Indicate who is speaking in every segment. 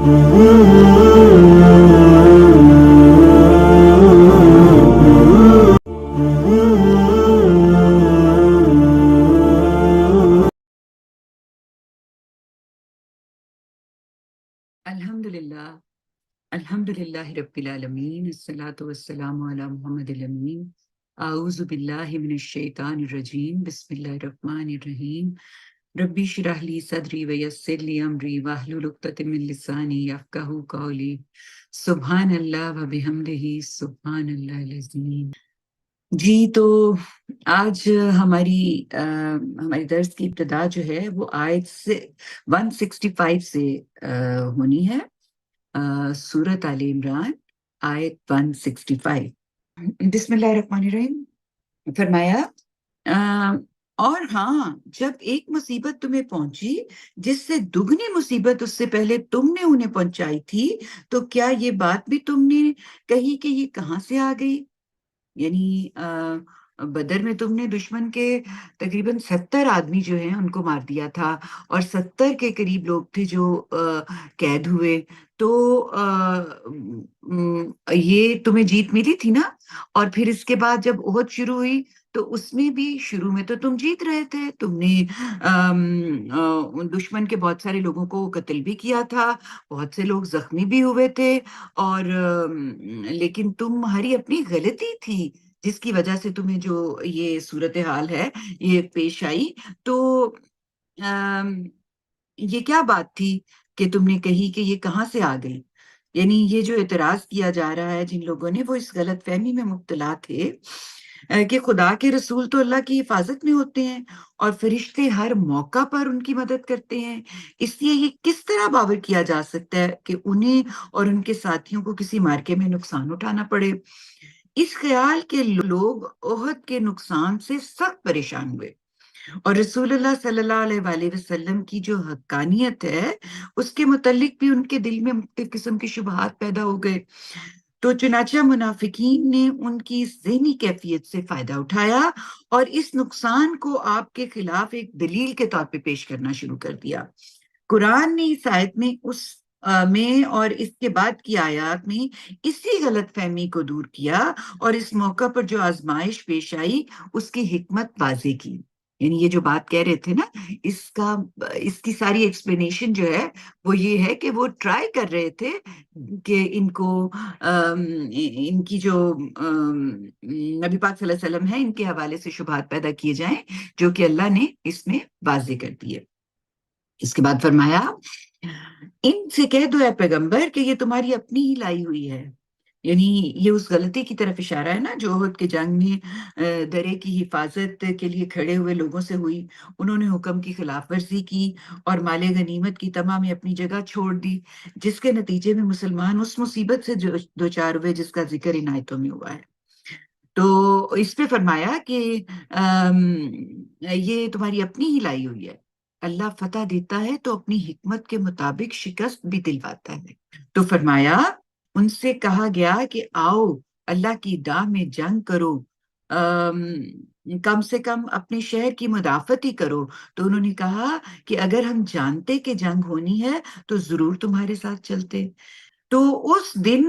Speaker 1: الحمدللہ الحمدللہ رب العالمین الصلاۃ والسلام علی محمد الامین اعوذ باللہ من الشیطان الرجیم بسم اللہ الرحمن الرحیم ربی اشرح لی صدری ویسر لی امری واحلل عقدۃ من لسانی یفقہوا قولی سبحان اللہ وبحمدہ سبحان اللہ العظیم۔ جی تو آج ہماری درس کی ابتدا جو ہے وہ آیت سے 165 سے ہونی ہے، سورۃ آل عمران آیت 165۔ بسم اللہ الرحمن الرحیم۔ فرمایا اور ہاں، جب ایک مصیبت تمہیں پہنچی جس سے دگنی مصیبت اس سے پہلے تم نے انہیں پہنچائی تھی، تو کیا یہ بات بھی تم نے کہی کہ یہ کہاں سے آ گئی؟ یعنی بدر میں تم نے دشمن کے تقریباً 70 آدمی جو ہیں ان کو مار دیا تھا، اور 70 کے قریب لوگ تھے جو قید ہوئے، تو یہ تمہیں جیت ملی تھی نا؟ اور پھر اس کے بعد جب احد شروع ہوئی تو اس میں بھی شروع میں تو تم جیت رہے تھے، تم نے دشمن کے بہت سارے لوگوں کو قتل بھی کیا تھا، بہت سے لوگ زخمی بھی ہوئے تھے، اور لیکن تمہاری اپنی غلطی تھی جس کی وجہ سے تمہیں جو یہ صورتحال ہے یہ پیش آئی۔ تو یہ کیا بات تھی کہ تم نے کہی کہ یہ کہاں سے آ گئی؟ یعنی یہ جو اعتراض کیا جا رہا ہے جن لوگوں نے، وہ اس غلط فہمی میں مبتلا تھے کہ خدا کے رسول تو اللہ کی حفاظت میں ہوتے ہیں اور فرشتے ہر موقع پر ان کی مدد کرتے ہیں، اس لیے یہ کس طرح باور کیا جا سکتا ہے کہ انہیں اور ان کے ساتھیوں کو کسی مارکے میں نقصان اٹھانا پڑے؟ اس خیال کے لوگ احد کے نقصان سے سخت پریشان ہوئے، اور رسول اللہ صلی اللہ علیہ وآلہ وسلم کی جو حقانیت ہے اس کے متعلق بھی ان کے دل میں مختلف قسم کے شبہات پیدا ہو گئے۔ تو چنانچہ منافقین نے ان کی ذہنی کیفیت سے فائدہ اٹھایا اور اس نقصان کو آپ کے خلاف ایک دلیل کے طور پہ پیش کرنا شروع کر دیا۔ قرآن نے اس آیت میں میں اور اس کے بعد کی آیات میں اسی غلط فہمی کو دور کیا، اور اس موقع پر جو آزمائش پیش آئی اس کی حکمت واضح کی۔ یعنی یہ جو بات کہہ رہے تھے نا، اس کی ساری ایکسپلینیشن جو ہے وہ یہ ہے کہ وہ ٹرائی کر رہے تھے کہ ان کی جو نبی پاک صلی اللہ علیہ وسلم ہے ان کے حوالے سے شبہات پیدا کیے جائیں، جو کہ اللہ نے اس میں واضح کر دیے۔ اس کے بعد فرمایا ان سے کہہ دو اے پیغمبر کہ یہ تمہاری اپنی ہی لائی ہوئی ہے۔ یعنی یہ اس غلطی کی طرف اشارہ ہے نا جو احد کے جنگ میں درے کی حفاظت کے لیے کھڑے ہوئے لوگوں سے ہوئی۔ انہوں نے حکم کی خلاف ورزی کی اور مال غنیمت کی تمام اپنی جگہ چھوڑ دی، جس کے نتیجے میں مسلمان اس مصیبت سے دوچار ہوئے جس کا ذکر ان آیتوں میں ہوا ہے۔ تو اس پہ فرمایا کہ یہ تمہاری اپنی ہی لائی ہوئی ہے، اللہ فتح دیتا ہے تو اپنی حکمت کے مطابق شکست بھی دلواتا ہے۔ تو فرمایا ان سے کہا گیا کہ آؤ اللہ کی راہ میں جنگ کرو، کم سے کم اپنے شہر کی مدافعت ہی کرو۔ تو انہوں نے کہا کہ اگر ہم جانتے کہ جنگ ہونی ہے تو ضرور تمہارے ساتھ چلتے۔ تو اس دن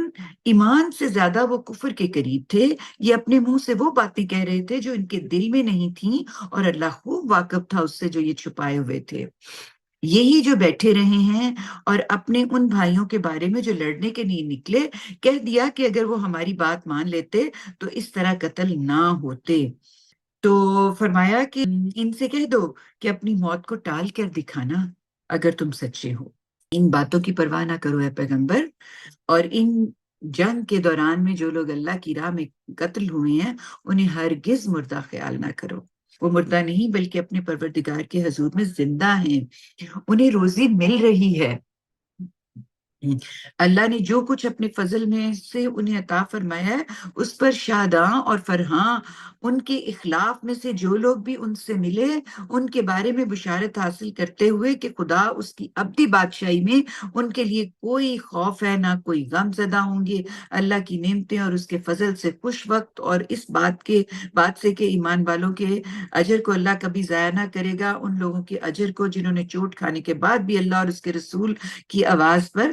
Speaker 1: ایمان سے زیادہ وہ کفر کے قریب تھے، یہ اپنے منہ سے وہ باتیں کہہ رہے تھے جو ان کے دل میں نہیں تھیں، اور اللہ خوب واقف تھا اس سے جو یہ چھپائے ہوئے تھے۔ یہی جو بیٹھے رہے ہیں اور اپنے ان بھائیوں کے بارے میں جو لڑنے کے لیے نکلے، کہہ دیا کہ اگر وہ ہماری بات مان لیتے تو اس طرح قتل نہ ہوتے۔ تو فرمایا کہ ان سے کہہ دو کہ اپنی موت کو ٹال کر دکھانا اگر تم سچے ہو۔ ان باتوں کی پرواہ نہ کرو اے پیغمبر، اور ان جنگ کے دوران میں جو لوگ اللہ کی راہ میں قتل ہوئے ہیں انہیں ہرگز مردہ خیال نہ کرو، وہ مردہ نہیں بلکہ اپنے پروردگار کے حضور میں زندہ ہیں، انہیں روزی مل رہی ہے۔ اللہ نے جو کچھ اپنے فضل میں سے انہیں عطا فرمایا ہے اس پر شاداں اور فرحاں، ان کے اخلاف میں سے جو لوگ بھی ان سے ملے ان کے بارے میں بشارت حاصل کرتے ہوئے کہ خدا اس کی ابدی بادشاہی میں ان کے لیے کوئی خوف ہے نہ کوئی غم زدہ ہوں گے، اللہ کی نعمتیں اور اس کے فضل سے خوش وقت، اور اس بات سے کہ ایمان والوں کے اجر کو اللہ کبھی ضائع نہ کرے گا، ان لوگوں کے اجر کو جنہوں نے چوٹ کھانے کے بعد بھی اللہ اور اس کے رسول کی آواز پر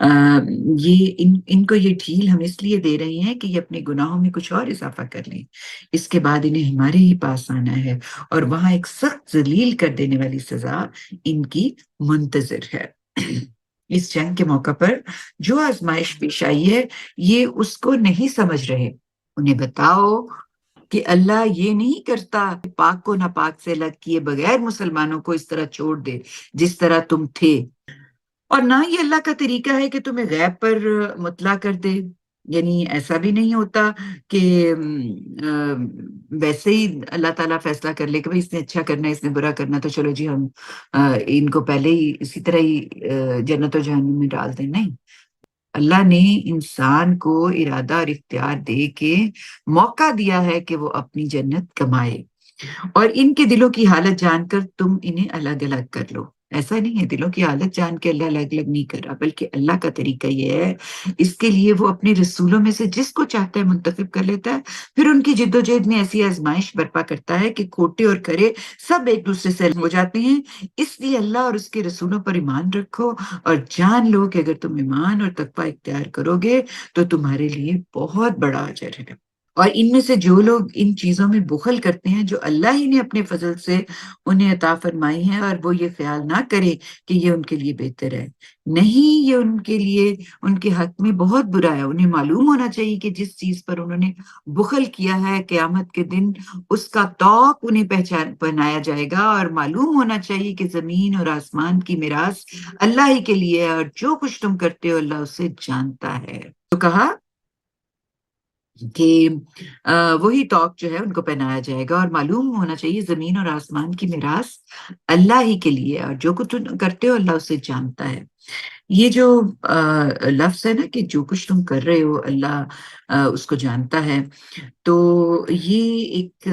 Speaker 1: آ, یہ ان کو یہ ڈھیل ہم اس لیے دے رہے ہیں کہ یہ اپنے گناہوں میں کچھ اور اضافہ کر لیں، اس کے بعد انہیں ہمارے ہی پاس آنا ہے اور وہاں ایک سخت ذلیل کر دینے والی سزا ان کی منتظر ہے۔ اس جنگ کے موقع پر جو آزمائش پیش آئی ہے یہ اس کو نہیں سمجھ رہے۔ انہیں بتاؤ کہ اللہ یہ نہیں کرتا کہ پاک کو ناپاک سے الگ کیے بغیر مسلمانوں کو اس طرح چھوڑ دے جس طرح تم تھے، اور نہ یہ اللہ کا طریقہ ہے کہ تمہیں غیب پر مطلع کر دے۔ یعنی ایسا بھی نہیں ہوتا کہ ویسے ہی اللہ تعالیٰ فیصلہ کر لے کہ بھئی اس نے اچھا کرنا ہے اس نے برا کرنا تو چلو جی ہم ان کو پہلے ہی اسی طرح ہی جنت و جہنم میں ڈال دیں۔ نہیں، اللہ نے انسان کو ارادہ اور اختیار دے کے موقع دیا ہے کہ وہ اپنی جنت کمائے، اور ان کے دلوں کی حالت جان کر تم انہیں الگ الگ کر لو۔ ایسا نہیں ہے دلوں کی حالت جان کے اللہ الگ الگ نہیں کر رہا، بلکہ اللہ کا طریقہ یہ ہے، اس کے لیے وہ اپنے رسولوں میں سے جس کو چاہتا ہے منتخب کر لیتا ہے، پھر ان کی جد و جہد میں ایسی آزمائش برپا کرتا ہے کہ کھوٹے اور کھرے سب ایک دوسرے سے الگ ہو جاتے ہیں۔ اس لیے اللہ اور اس کے رسولوں پر ایمان رکھو اور جان لو کہ اگر تم ایمان اور تقوی اختیار کرو گے تو تمہارے لیے بہت بڑا اجر ہے۔ اور ان میں سے جو لوگ ان چیزوں میں بخل کرتے ہیں جو اللہ ہی نے اپنے فضل سے انہیں عطا فرمائی ہیں، اور وہ یہ خیال نہ کرے کہ یہ ان کے لیے بہتر ہے، نہیں، یہ ان کے لیے ان کے حق میں بہت برا ہے۔ انہیں معلوم ہونا چاہیے کہ جس چیز پر انہوں نے بخل کیا ہے قیامت کے دن اس کا توق انہیں پہنایا جائے گا، اور معلوم ہونا چاہیے کہ زمین اور آسمان کی میراث اللہ ہی کے لیے ہے، اور جو کچھ تم کرتے ہو اللہ اسے جانتا ہے۔ تو کہا کہ وہی توق جو ہے ان کو پہنایا جائے گا، اور معلوم ہونا چاہیے زمین اور آسمان کی میراث اللہ ہی کے لیے، اور جو کچھ تم کرتے ہو اللہ اسے جانتا ہے۔ یہ جو لفظ ہے نا کہ جو کچھ تم کر رہے ہو اللہ اس کو جانتا ہے، تو یہ ایک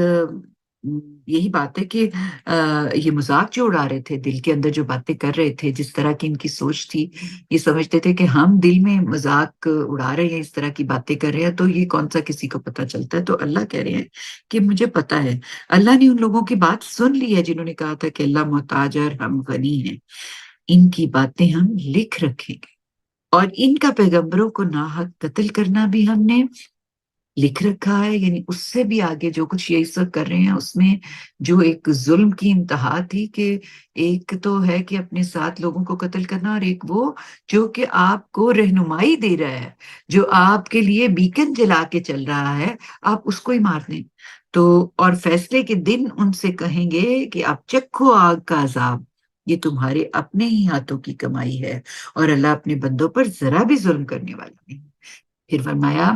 Speaker 1: یہی بات ہے کہ یہ مذاق جو اڑا رہے تھے، دل کے اندر جو باتیں کر رہے تھے، جس طرح کی ان کی سوچ تھی، یہ سمجھتے تھے کہ ہم دل میں مذاق اڑا رہے ہیں، اس طرح کی باتیں کر رہے ہیں تو یہ کون سا کسی کو پتہ چلتا ہے۔ تو اللہ کہہ رہے ہیں کہ مجھے پتہ ہے، اللہ نے ان لوگوں کی بات سن لی ہے جنہوں نے کہا تھا کہ اللہ محتاج ہے اور ہم غنی ہیں، ان کی باتیں ہم لکھ رکھیں گے، اور ان کا پیغمبروں کو ناحق قتل کرنا بھی ہم نے لکھ رکھا ہے۔ یعنی اس سے بھی آگے جو کچھ یہ سب کر رہے ہیں اس میں جو ایک ظلم کی انتہا تھی کہ ایک تو ہے کہ اپنے ساتھ لوگوں کو قتل کرنا، اور ایک وہ جو کہ آپ کو رہنمائی دے رہا ہے، جو آپ کے لیے بیکن جلا کے چل رہا ہے، آپ اس کو ہی مار دیں۔ تو اور فیصلے کے دن ان سے کہیں گے کہ آپ چکھو آگ کا عذاب، یہ تمہارے اپنے ہی ہاتھوں کی کمائی ہے، اور اللہ اپنے بندوں پر ذرا بھی ظلم کرنے والا نہیں۔ پھر فرمایا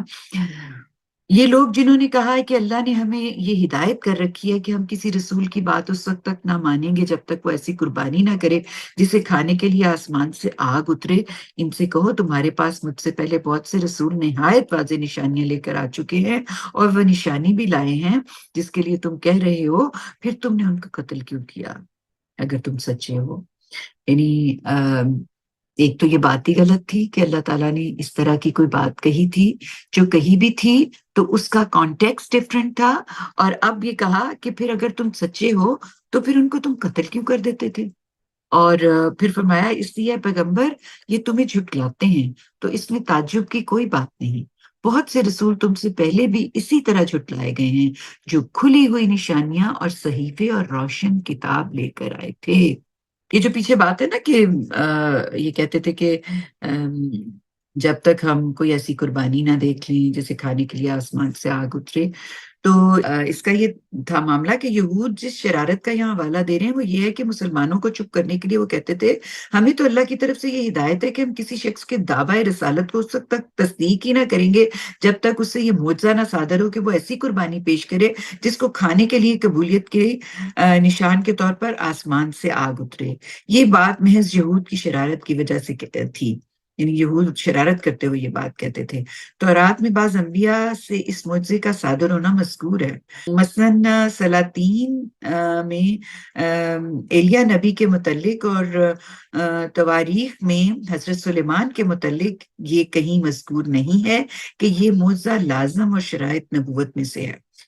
Speaker 1: یہ لوگ جنہوں نے کہا ہے کہ اللہ نے ہمیں یہ ہدایت کر رکھی ہے کہ ہم کسی رسول کی بات اس وقت تک نہ مانیں گے جب تک وہ ایسی قربانی نہ کرے جسے کھانے کے لیے آسمان سے آگ اترے، ان سے کہو تمہارے پاس مجھ سے پہلے بہت سے رسول نہایت واضح نشانیاں لے کر آ چکے ہیں، اور وہ نشانی بھی لائے ہیں جس کے لیے تم کہہ رہے ہو، پھر تم نے ان کا قتل کیوں کیا اگر تم سچے ہو؟ یعنی ایک تو یہ بات ہی غلط تھی کہ اللہ تعالیٰ نے اس طرح کی کوئی بات کہی تھی، جو کہی بھی تھی تو اس کا کانٹیکسٹ ڈفرینٹ تھا، اور اب یہ کہا کہ پھر اگر تم سچے ہو تو پھر ان کو تم قتل کیوں کر دیتے تھے؟ اور پھر فرمایا اس لیے پیغمبر یہ تمہیں جھٹلاتے ہیں، تو اس میں تعجب کی کوئی بات نہیں، بہت سے رسول تم سے پہلے بھی اسی طرح جھٹلائے گئے ہیں جو کھلی ہوئی نشانیاں اور صحیفے اور روشن کتاب لے کر آئے تھے۔ یہ جو پیچھے بات ہے نا کہ یہ کہتے تھے کہ جب تک ہم کوئی ایسی قربانی نہ دیکھ لیں جیسے کھانے کے لیے آسمان سے آگ اترے، تو اس کا یہ تھا معاملہ کہ یہود جس شرارت کا یہاں حوالہ دے رہے ہیں وہ یہ ہے کہ مسلمانوں کو چپ کرنے کے لیے وہ کہتے تھے ہمیں تو اللہ کی طرف سے یہ ہدایت ہے کہ ہم کسی شخص کے دعویٰ رسالت کو اس وقت تک تصدیق ہی نہ کریں گے جب تک اس سے یہ معجزہ نہ صادر ہو کہ وہ ایسی قربانی پیش کرے جس کو کھانے کے لیے قبولیت کے نشان کے طور پر آسمان سے آگ اترے۔ یہ بات محض یہود کی شرارت کی وجہ سے تھی، یعنی یہود شرارت کرتے ہوئے یہ بات کہتے تھے۔ تورات میں بعض انبیاء سے اس معجزے کا صادر ہونا مذکور ہے، مثلاً سلاطین میں ایلیاء نبی کے متعلق، اور تواریخ میں حضرت سلیمان کے متعلق یہ کہیں مذکور نہیں ہے کہ یہ معجزہ لازم اور شرائط نبوت میں سے ہے۔